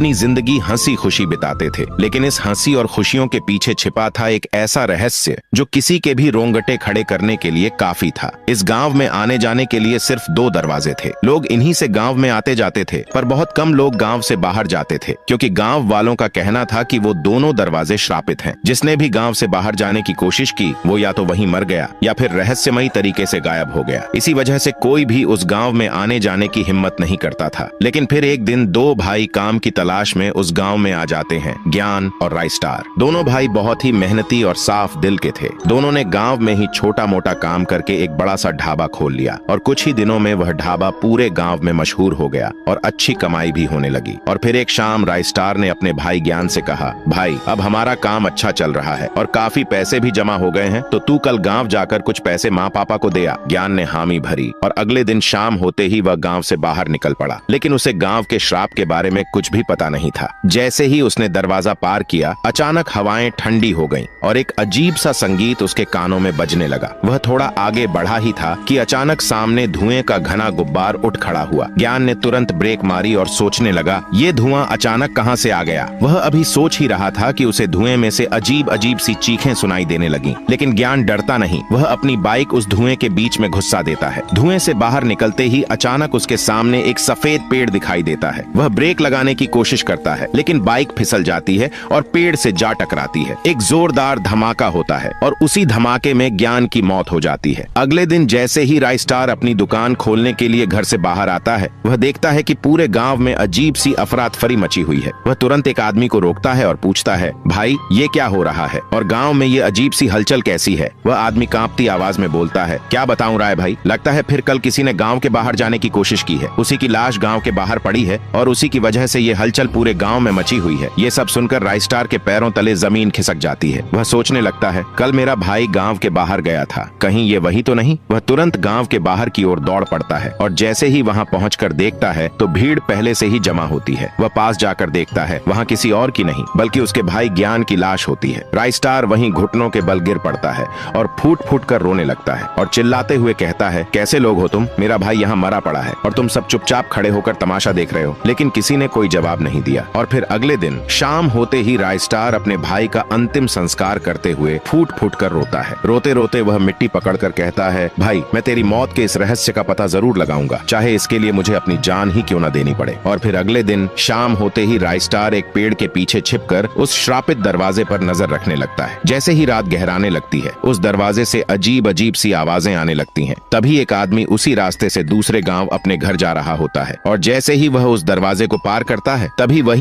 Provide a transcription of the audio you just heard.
अपनी जिंदगी हंसी खुशी बिताते थे। लेकिन इस हंसी और खुशियों के पीछे छिपा था एक ऐसा रहस्य जो किसी के भी रोंगटे खड़े करने के लिए काफी था। इस गांव में आने जाने के लिए सिर्फ 2 दरवाजे थे। लोग इन्हीं से गांव में आते जाते थे, पर बहुत कम लोग गांव से बाहर जाते थे, क्योंकि गांव वालों का कहना था कि वो दोनों दरवाजे श्रापित हैं। जिसने भी गांव से बाहर जाने की कोशिश की वो या तो वहीं मर गया या फिर रहस्यमयी तरीके से गायब हो गया। इसी वजह से कोई भी उस गांव में आने जाने की हिम्मत नहीं करता था। लेकिन फिर एक दिन 2 भाई काम की तलाश में उस गांव में आ जाते हैं, ज्ञान और राइस्टार। दोनों भाई बहुत ही मेहनती और साफ दिल के थे। दोनों ने गांव में ही छोटा मोटा काम करके एक बड़ा सा ढाबा खोल लिया और कुछ ही दिनों में वह ढाबा पूरे गांव में मशहूर हो गया और अच्छी कमाई भी होने लगी। और फिर एक शाम राइस्टार ने अपने भाई ज्ञान से कहा, भाई अब हमारा काम अच्छा चल रहा है और काफी पैसे भी जमा हो गए हैं, तो तू कल गांव जाकर कुछ पैसे माँ पापा को दे आ। ज्ञान ने हामी भरी और अगले दिन शाम होते ही वह गांव से बाहर निकल पड़ा। लेकिन उसे गांव के श्राप के बारे में कुछ भी पता नहीं था। जैसे ही उसने दरवाजा पार किया, अचानक हवाएं ठंडी हो गईं और एक अजीब सा संगीत उसके कानों में बजने लगा। वह थोड़ा आगे बढ़ा ही था कि अचानक सामने धुएं का घना गुब्बार उठ खड़ा हुआ। ज्ञान ने तुरंत ब्रेक मारी और सोचने लगा, ये धुआं अचानक कहां से आ गया। वह अभी सोच ही रहा था कि उसे धुएं में से अजीब अजीब सी चीखें सुनाई देने लगी। लेकिन ज्ञान डरता नहीं, वह अपनी बाइक उस धुएं के बीच में घुसा देता है। धुएं से बाहर निकलते ही अचानक उसके सामने एक सफेद पेड़ दिखाई देता है। वह ब्रेक लगाने की कोशिश करता है, लेकिन बाइक फिसल जाती है और पेड़ से जा टकराती है। एक जोरदार धमाका होता है और उसी धमाके में ज्ञान की मौत हो जाती है। अगले दिन जैसे ही राइस्टार अपनी दुकान खोलने के लिए घर से बाहर आता है, वह देखता है कि पूरे गांव में अजीब सी अफरा-तफरी मची हुई है। वह तुरंत एक आदमी को रोकता है और पूछता है, भाई ये क्या हो रहा है और गांव में ये अजीब सी हलचल कैसी है। वह आदमी कांपती आवाज में बोलता है, क्या बताऊं राय भाई, लगता है फिर कल किसी ने गांव के बाहर जाने की कोशिश की है। उसी की लाश गांव के बाहर पड़ी है और उसी की वजह से ये हलचल पूरे गांव में मची हुई है। ये सब सुनकर राइस्टार के पैरों तले जमीन खिसक जाती है। वह सोचने लगता है, कल मेरा भाई गांव के बाहर गया था, कहीं ये वही तो नहीं। वह तुरंत गांव के बाहर की ओर दौड़ पड़ता है और जैसे ही वहां पहुंचकर देखता है तो भीड़ पहले से ही जमा होती है। वह पास जाकर देखता है, वहां किसी और की नहीं बल्कि उसके भाई ज्ञान की लाश होती है। राइस्टार वहीं घुटनों के बल गिर पड़ता है और फूट फूट कर रोने लगता है और चिल्लाते हुए कहता है, कैसे लोग हो तुम, मेरा भाई यहाँ मरा पड़ा है और तुम सब चुपचाप खड़े होकर तमाशा देख रहे हो। लेकिन किसी ने कोई जवाब नहीं दिया। और फिर अगले दिन शाम होते ही राइस्टार अपने भाई का अंतिम संस्कार करते हुए फूट फूट कर रोता है। रोते रोते वह मिट्टी पकड़कर कहता है, भाई मैं तेरी मौत के इस रहस्य का पता जरूर लगाऊंगा, चाहे इसके लिए मुझे अपनी जान ही क्यों न देनी पड़े। और फिर अगले दिन शाम होते ही राइस्टार एक पेड़ के पीछे छिपकर उस श्रापित दरवाजे पर नजर रखने लगता है। जैसे ही रात गहराने लगती है, उस दरवाजे से अजीब अजीब सी आवाजें आने लगती हैं। तभी एक आदमी उसी रास्ते से दूसरे गांव अपने घर जा रहा होता है और जैसे ही वह उस दरवाजे को पार करता है, तभी वही